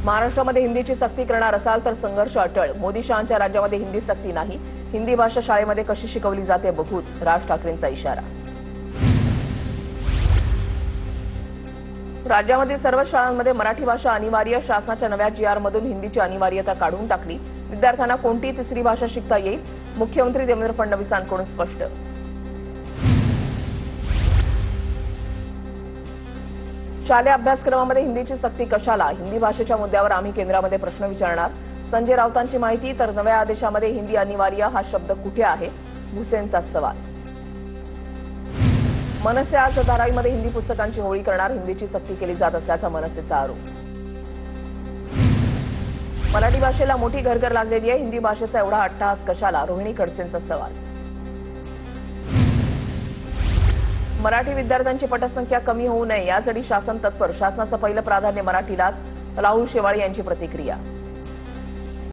महाराष्ट्रामध्ये हिंदीची सक्ती करणार असाल तर संघर्ष अटळ। मोदी शहांच्या राज्यामध्ये हिंदी सक्ती नाही, हिंदी भाषा शाळेमध्ये कशी शिकवली जाते बघूच, राज ठाकरेंचा इशारा। राज्यामध्ये सर्व शाळांमध्ये मराठी भाषा अनिवार्य, शासनाच्या नव्या जीआरमधून हिंदीची अनिवार्यता काढून टाकली। विद्यार्थ्यांना कोणतीही तिसरी भाषा शिकता येईल, मुख्यमंत्री देवेंद्र फडणवीसांकडून स्पष्ट। शालेय अभ्यासक्रमामध्ये हिंदीची सक्ती कशाला, हिंदी भाषेच्या मुद्द्यावर आम्ही केंद्रामध्ये प्रश्न विचारणार। संजय राऊतांची माहिती, तर नव्या आदेशामध्ये हिंदी अनिवार्य हा शब्द कुठे आहे, भुसेंचा सवाल। मनसे आज धारावीमध्ये हिंदी पुस्तकांची होळी करणार, हिंदीची सक्ती केली जात असल्याचा मनसेचा आरोप। मराठी भाषेला मोठी घरघर लागलेली आहे, हिंदी भाषेचा एवढा अट्टहास कशाला, रोहिणी खडसेंचा सवाल। मराठी विद्यार्थ्यांची पटसंख्या कमी होऊ नये यासाठी शासन तत्पर, शासनाचं पहिलं प्राधान्य मराठीलाच, राहुल शेवाळे यांची प्रतिक्रिया।